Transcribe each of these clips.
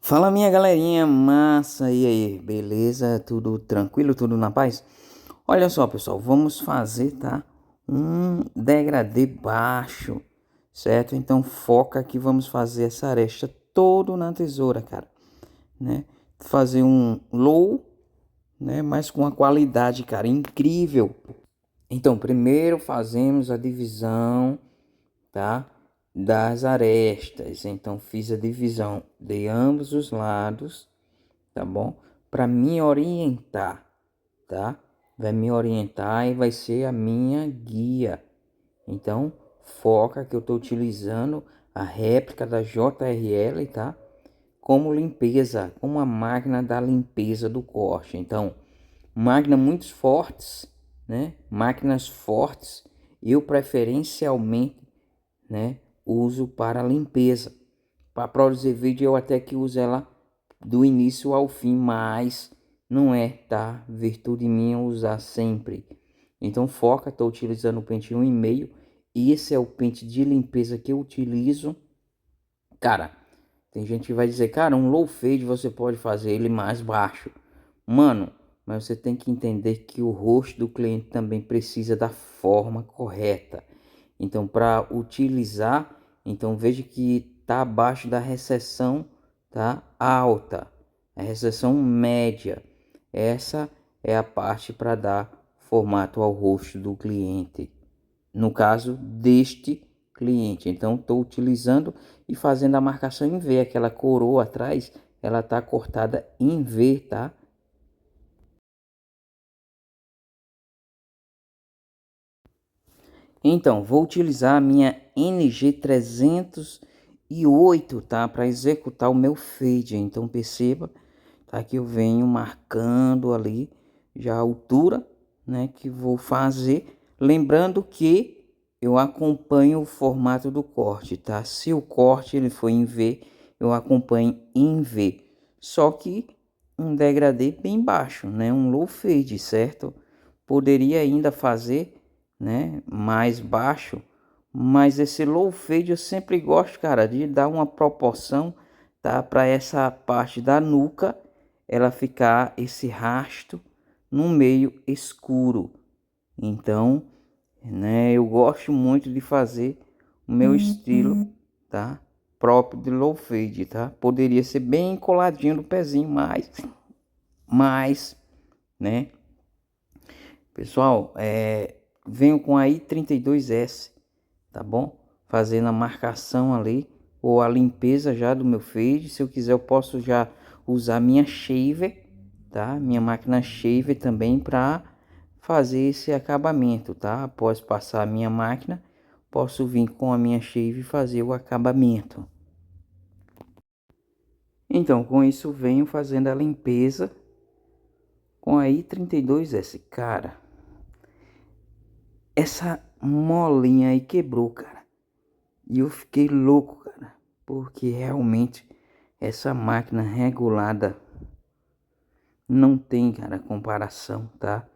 Fala minha galerinha massa, e aí, beleza? Tudo tranquilo, tudo na paz? Olha só pessoal, vamos fazer, tá? Um degradê baixo, certo? Então foca que vamos fazer essa aresta todo na tesoura, cara, né? Fazer um low, né? Mas com uma qualidade, cara, incrível. Então primeiro fazemos a divisão, tá? Das arestas. Então fiz a divisão de ambos os lados, tá bom? Para me orientar, tá? Vai me orientar e vai ser a minha guia. Então, foca que eu estou utilizando a réplica da JRL, tá? Como limpeza, como a máquina da limpeza do corte. Então, máquinas muito fortes, né? Máquinas fortes, eu preferencialmente, né, uso para limpeza. Para produzir vídeo eu até que uso ela do início ao fim, mas não é, tá? Virtude minha usar sempre. Então foca, estou utilizando o pente 1,5. Esse é o pente de limpeza que eu utilizo. Cara, tem gente que vai dizer, cara, um low fade você pode fazer ele mais baixo. Mano, mas você tem que entender que o rosto do cliente também precisa da forma correta. Então, para utilizar, então veja que está abaixo da recessão, tá? Alta, a recessão média. Essa é a parte para dar formato ao rosto do cliente. No caso deste cliente, então estou utilizando e fazendo a marcação em V. Aquela coroa atrás, ela está cortada em V, tá? Então, vou utilizar a minha NG308, tá? Para executar o meu fade. Então, perceba, tá? Que eu venho marcando ali já a altura, né? Que vou fazer. Lembrando que eu acompanho o formato do corte, tá? Se o corte ele for em V, eu acompanho em V. Só que um degradê bem baixo, né? Um low fade, certo? Poderia ainda fazer, né, mais baixo, mas esse low fade eu sempre gosto, cara, de dar uma proporção, tá, para essa parte da nuca ela ficar esse rasto no meio escuro. Então, né, eu gosto muito de fazer o meu estilo, tá, próprio de low fade, tá? Poderia ser bem coladinho no pezinho, mas, né, pessoal, venho com a i32S, tá bom? Fazendo a marcação ali ou a limpeza já do meu fade. Se eu quiser eu posso já usar minha shaver, tá? Minha máquina shaver também para fazer esse acabamento, tá? Após passar a minha máquina, posso vir com a minha shaver e fazer o acabamento. Então, com isso venho fazendo a limpeza com a i32S, cara. Essa molinha aí quebrou, cara. E eu fiquei louco, cara. Porque realmente essa máquina regulada não tem, cara, comparação, tá?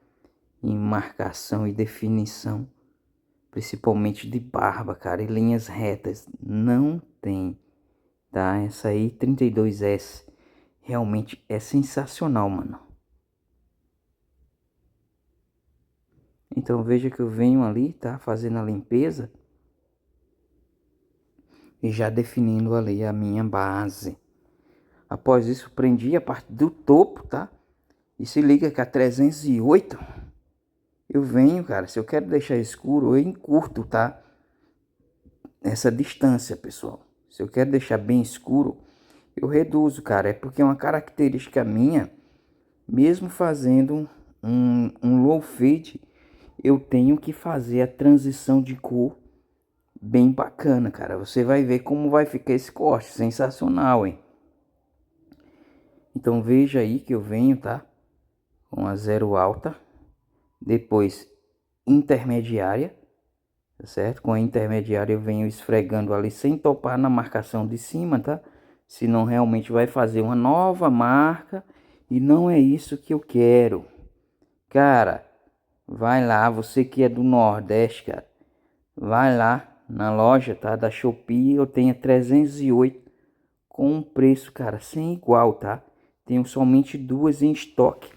Em marcação e definição. Principalmente de barba, cara. E linhas retas. Não tem, tá? Essa aí, 32S. Realmente é sensacional, mano. Então veja que eu venho ali, tá? Fazendo a limpeza. E já definindo ali a minha base. Após isso, prendi a parte do topo, tá? E se liga que a 308 eu venho, cara. Se eu quero deixar escuro, eu encurto, tá? Essa distância, pessoal. Se eu quero deixar bem escuro, eu reduzo, cara. É porque é uma característica minha, mesmo fazendo um low fade, eu tenho que fazer a transição de cor bem bacana, cara. Você vai ver como vai ficar esse corte. Sensacional, hein? Então veja aí que eu venho, tá? Com a zero alta. Depois intermediária, tá certo? Com a intermediária eu venho esfregando ali sem topar na marcação de cima, tá? Senão realmente vai fazer uma nova marca e não é isso que eu quero. Cara, vai lá, você que é do Nordeste, cara, vai lá na loja, tá? Da Shopee, eu tenho 308 com um preço, cara, sem igual, tá? Tenho somente duas em estoque.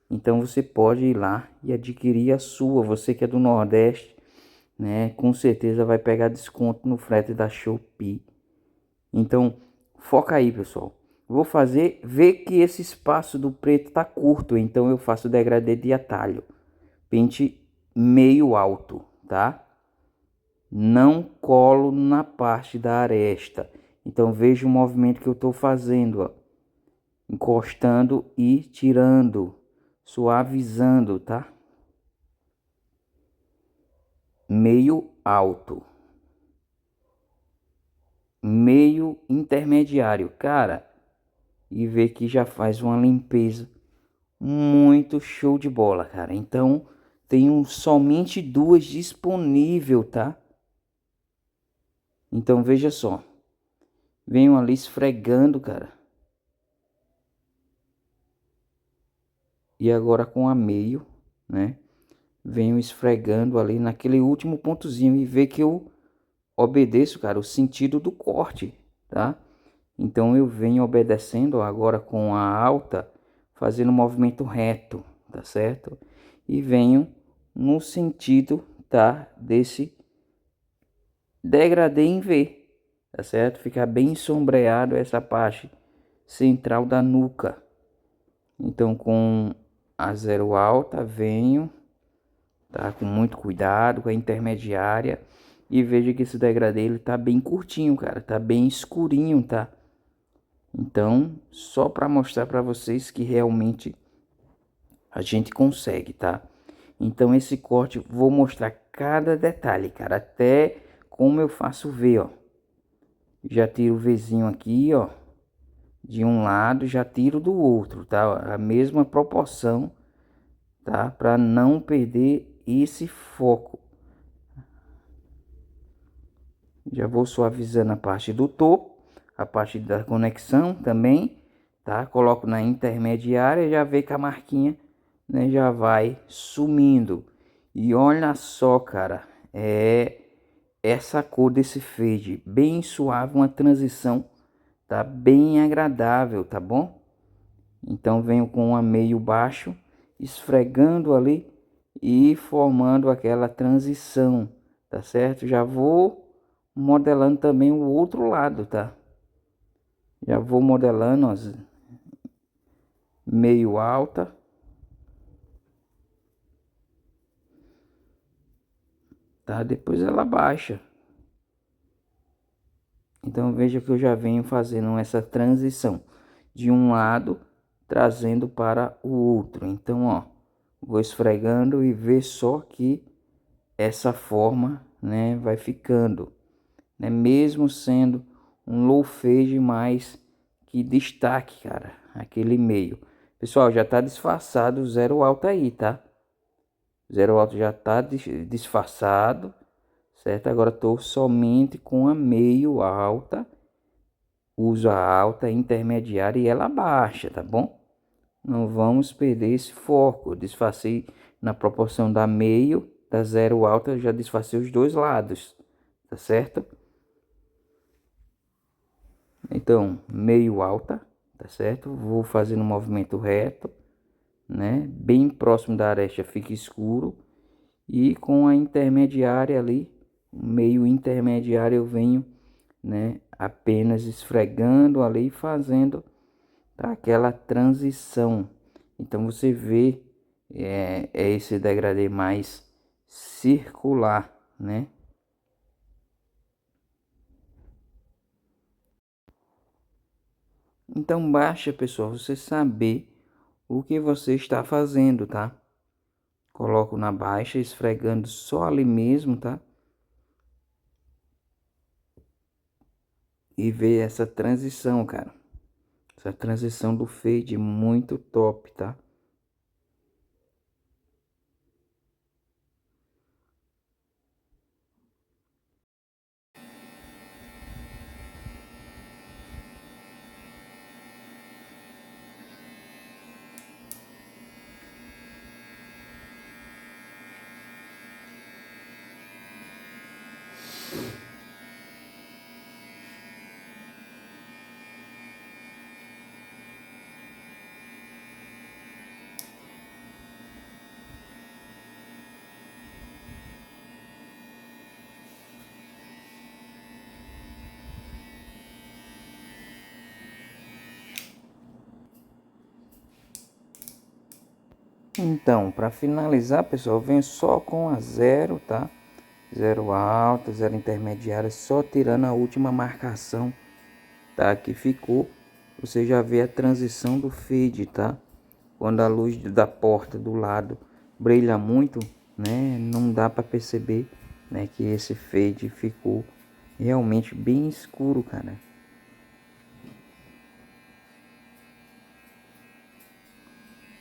Então você pode ir lá e adquirir a sua. Você que é do Nordeste, né? Com certeza vai pegar desconto no frete da Shopee. Então, foca aí, pessoal. Vou ver que esse espaço do preto tá curto, então eu faço degradê de atalho. Pente meio alto, tá? Não colo na parte da aresta. Então veja o movimento que eu estou fazendo, ó. Encostando e tirando, suavizando, tá? Meio alto, meio intermediário, cara, e vê que já faz uma limpeza muito show de bola, cara. Então tenho somente duas disponível, tá? Então veja só, venho ali esfregando, cara, e agora com a meio, né? Venho esfregando ali naquele último pontozinho e vê que eu obedeço, cara, o sentido do corte, tá? Então eu venho obedecendo agora com a alta, fazendo um movimento reto, tá certo? E venho no sentido, tá, desse degradê em V, tá certo? Ficar bem sombreado essa parte central da nuca. Então com a zero alta venho, tá, com muito cuidado, com a intermediária, e veja que esse degradê ele tá bem curtinho, cara, tá bem escurinho, tá? Então, só para mostrar para vocês que realmente a gente consegue, tá? Então esse corte vou mostrar cada detalhe, cara, até como eu faço V, ó. Já tiro o Vzinho aqui, ó, de um lado, já tiro do outro, tá? A mesma proporção, tá? Para não perder esse foco. Já vou suavizando a parte do topo, a parte da conexão também, tá? Coloco na intermediária, já vê que a marquinha, né, já vai sumindo. E olha só, cara, é essa cor desse fade, bem suave, uma transição, tá bem agradável, tá bom? Então venho com a meio baixo, esfregando ali e formando aquela transição, tá certo? Já vou modelando também o outro lado, tá? Já vou modelando, ó, meio alta, tá? Depois ela baixa. Então veja que eu já venho fazendo essa transição de um lado trazendo para o outro. Então, ó, vou esfregando e ver só que essa forma, né, vai ficando, né, mesmo sendo um low fade, mais que destaque, cara, aquele meio. Pessoal, já tá disfarçado o zero alto aí, tá? Zero alto já tá disfarçado, certo? Agora tô somente com a meio alta. Uso a alta, intermediária e ela baixa, tá bom? Não vamos perder esse foco. Eu disfarcei na proporção da meio, da zero alta, eu já disfarcei os dois lados, tá certo? Então, meio alta, tá certo? Vou fazendo um movimento reto, né? Bem próximo da aresta fica escuro. E com a intermediária ali, meio intermediário, eu venho, né, apenas esfregando ali, fazendo, tá, aquela transição. Então você vê, é esse degradê mais circular, né? Então basta, pessoal, você saber o que você está fazendo, tá? Coloco na baixa, esfregando só ali mesmo, tá? E ver essa transição, cara. Essa transição do fade muito top, tá? Então, para finalizar, pessoal, eu venho só com a zero, tá? Zero alta, zero intermediária, só tirando a última marcação, tá? Que ficou. Você já vê a transição do fade, tá? Quando a luz da porta do lado brilha muito, né? Não dá para perceber, né? Que esse fade ficou realmente bem escuro, cara.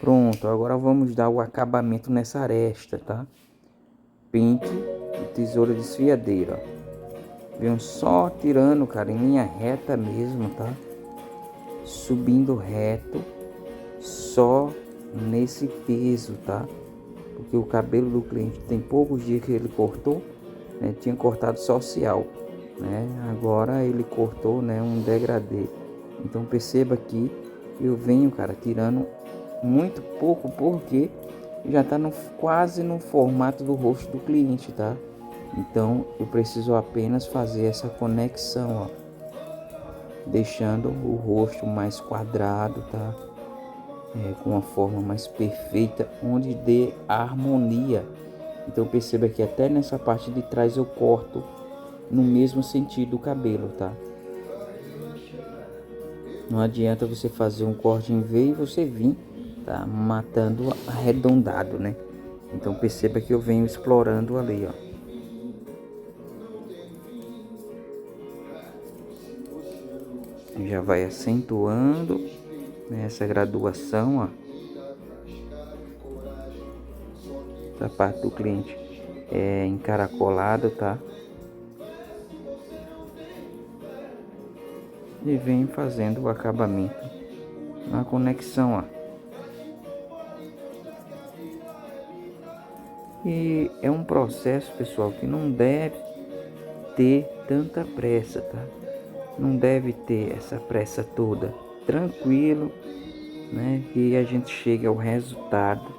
Pronto, agora vamos dar o acabamento nessa aresta, tá? Pente e tesoura desfiadeira. Venho só tirando, cara, em linha reta mesmo, tá? Subindo reto, só nesse peso, tá? Porque o cabelo do cliente tem poucos dias que ele cortou, né? Tinha cortado social, né? Agora ele cortou, né, um degradê. Então perceba que eu venho, cara, tirando muito pouco, porque já tá quase no formato do rosto do cliente, tá? Então eu preciso apenas fazer essa conexão, ó, deixando o rosto mais quadrado, tá? Com uma forma mais perfeita, onde dê harmonia. Então perceba que até nessa parte de trás eu corto no mesmo sentido do cabelo, tá? Não adianta você fazer um corte em V e você vir, tá, matando arredondado, né? Então perceba que eu venho explorando ali, ó. Já vai acentuando, né, essa graduação, ó, da parte do cliente encaracolado, tá? E vem fazendo o acabamento na conexão, ó. E é um processo, pessoal, que não deve ter tanta pressa, tá? Não deve ter essa pressa toda. Tranquilo, né? Que a gente chegue ao resultado.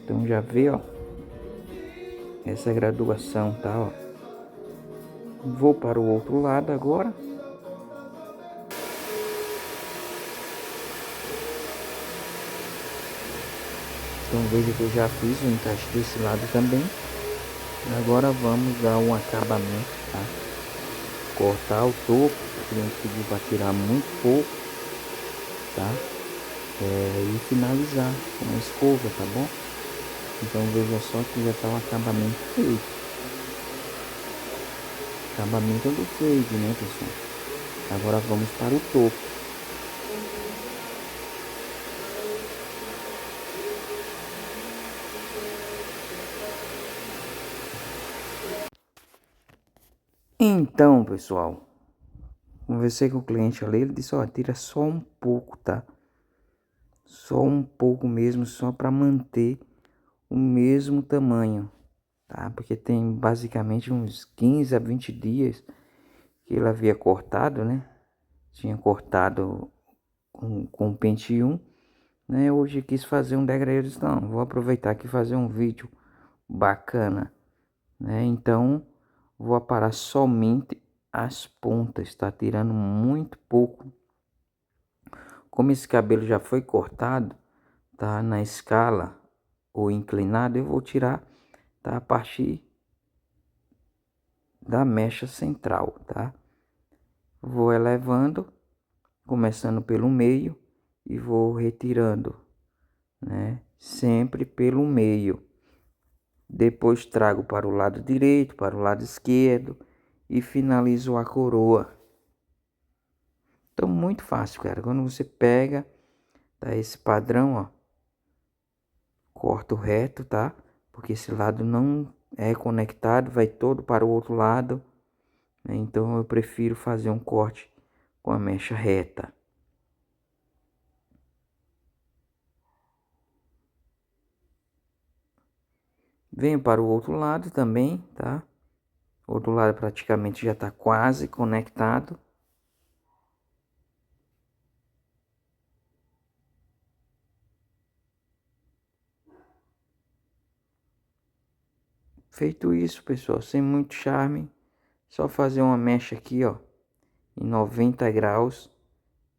Então já vê, ó, essa graduação, tá, ó. Vou para o outro lado agora. Então veja que eu já fiz o encaixe desse lado também. Agora vamos dar um acabamento, tá? Cortar o topo, o cliente pediu para tirar muito pouco, tá? E finalizar com a escova, tá bom? Então veja só que já está o acabamento feito. Acabamento do fade, né, pessoal? Agora vamos para o topo. Então, pessoal, conversei com o cliente ali, ele disse, ó, tira só um pouco, tá? Só um pouco mesmo, só para manter o mesmo tamanho, tá? Porque tem basicamente uns 15 a 20 dias que ele havia cortado, né? Tinha cortado com o Pentium, né? Hoje quis fazer um degradê, eu disse, não, vou aproveitar aqui e fazer um vídeo bacana, né? Então vou aparar somente as pontas, tá? Tirando muito pouco. Como esse cabelo já foi cortado, tá? Na escala ou inclinado, eu vou tirar, tá? A partir da mecha central, tá? Vou elevando, começando pelo meio e vou retirando, né? Sempre pelo meio. Depois trago para o lado direito, para o lado esquerdo e finalizo a coroa. Então, muito fácil, cara. Quando você pega, tá, esse padrão, ó, corto reto, tá? Porque esse lado não é conectado, vai todo para o outro lado, né? Então, eu prefiro fazer um corte com a mecha reta. Venho para o outro lado também, tá? O outro lado praticamente já está quase conectado. Feito isso, pessoal, sem muito charme, só fazer uma mecha aqui, ó, em 90 graus,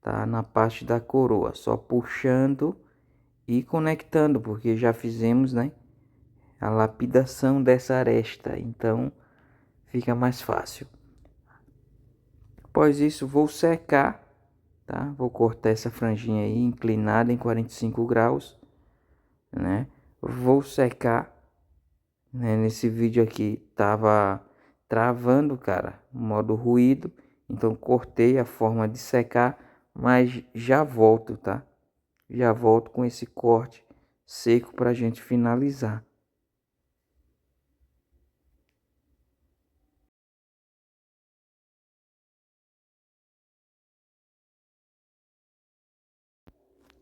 tá? Na parte da coroa, só puxando ir conectando, porque já fizemos, né, a lapidação dessa aresta, então fica mais fácil. Após isso, vou secar, tá? Vou cortar essa franjinha aí inclinada em 45 graus, né? Vou secar, né? Nesse vídeo aqui tava travando, cara, modo ruído, então cortei a forma de secar, mas já volto, tá? Já volto com esse corte seco pra gente finalizar.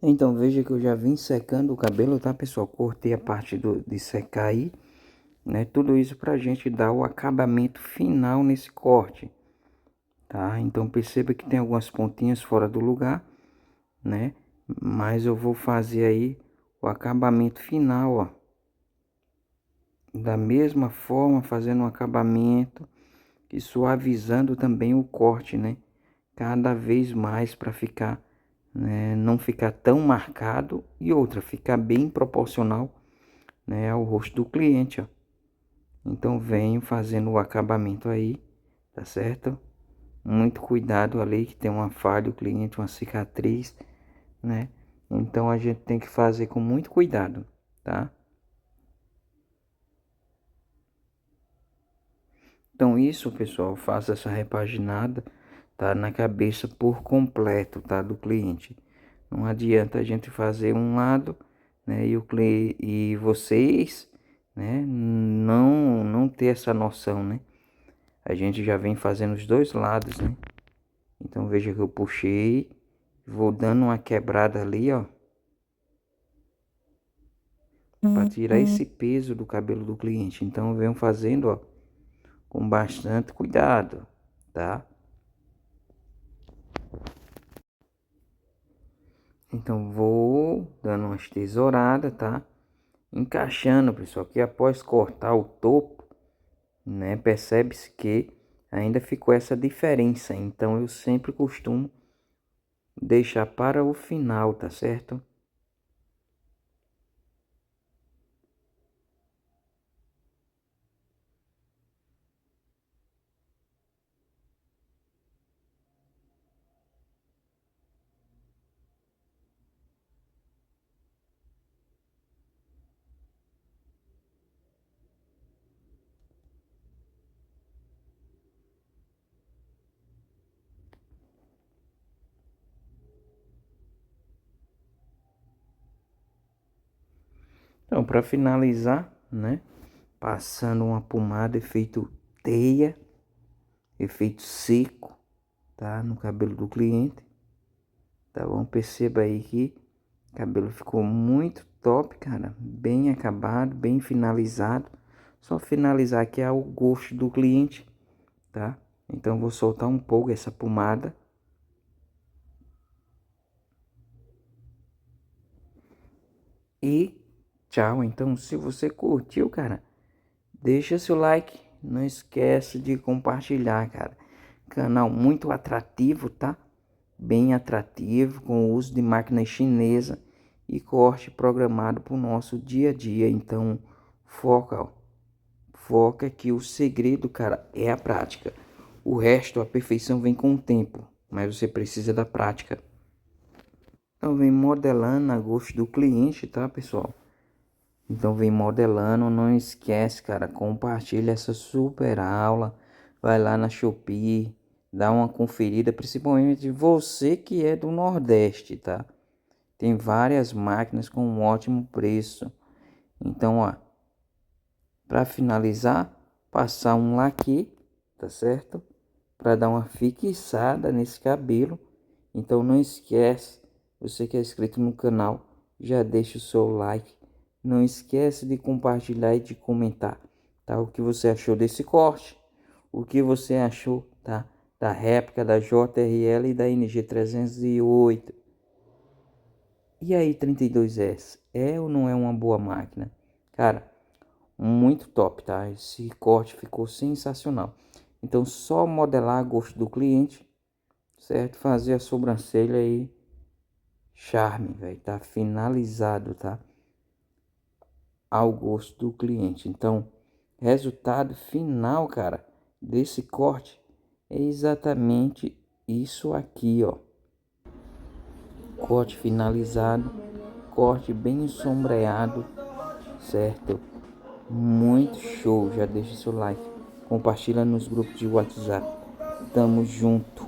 Então veja que eu já vim secando o cabelo, tá, pessoal? Cortei a parte de secar aí, né? Tudo isso pra gente dar o acabamento final nesse corte, tá? Então perceba que tem algumas pontinhas fora do lugar, né? Mas eu vou fazer aí o acabamento final, ó. Da mesma forma, fazendo um acabamento e suavizando também o corte, né? Cada vez mais para ficar, né, não ficar tão marcado e outra, ficar bem proporcional, né, ao rosto do cliente, ó. Então venho fazendo o acabamento aí, tá certo? Muito cuidado ali que tem uma falha, o cliente, uma cicatriz, né? Então a gente tem que fazer com muito cuidado, tá? Então isso, pessoal, faça essa repaginada, tá, na cabeça por completo, tá, do cliente. Não adianta a gente fazer um lado, né, e vocês, né, não ter essa noção, né? A gente já vem fazendo os dois lados, né? Então veja que eu puxei, vou dando uma quebrada ali, ó, para tirar esse peso do cabelo do cliente. Então eu venho fazendo, ó, com bastante cuidado, tá? Então vou dando umas tesouradas, tá? Encaixando, pessoal, que após cortar o topo, né, percebe-se que ainda ficou essa diferença. Então eu sempre costumo deixar para o final, tá certo? Então, para finalizar, né, passando uma pomada efeito teia, efeito seco, tá, no cabelo do cliente. Tá bom? Perceba aí que o cabelo ficou muito top, cara. Bem acabado, bem finalizado. Só finalizar aqui ao gosto do cliente, tá? Então vou soltar um pouco essa pomada. E tchau. Então, se você curtiu, cara, deixa seu like. Não esquece de compartilhar, cara. Canal muito atrativo, tá? Bem atrativo, com o uso de máquina chinesa e corte programado para o nosso dia a dia. Então, foca, ó. Foca que o segredo, cara, é a prática. O resto, a perfeição vem com o tempo, mas você precisa da prática. Então, vem modelando a gosto do cliente, tá, pessoal? Então, vem modelando, não esquece, cara, compartilha essa super aula. Vai lá na Shopee, dá uma conferida, principalmente você que é do Nordeste, tá? Tem várias máquinas com um ótimo preço. Então, ó, para finalizar, passar um laque, tá certo? Para dar uma fixada nesse cabelo. Então não esquece, você que é inscrito no canal, já deixa o seu like. Não esquece de compartilhar e de comentar, tá? O que você achou desse corte? O que você achou, tá? Da réplica da JRL e da NG308. E aí, 32S, é ou não é uma boa máquina? Cara, muito top, tá? Esse corte ficou sensacional. Então, só modelar a gosto do cliente, certo? Fazer a sobrancelha aí charme, velho. Tá finalizado, tá? Ao gosto do cliente. Então, resultado final, cara, desse corte é exatamente isso aqui, ó. Corte finalizado, corte bem sombreado, certo? Muito show. Já deixa seu like, compartilha nos grupos de WhatsApp. Tamo junto.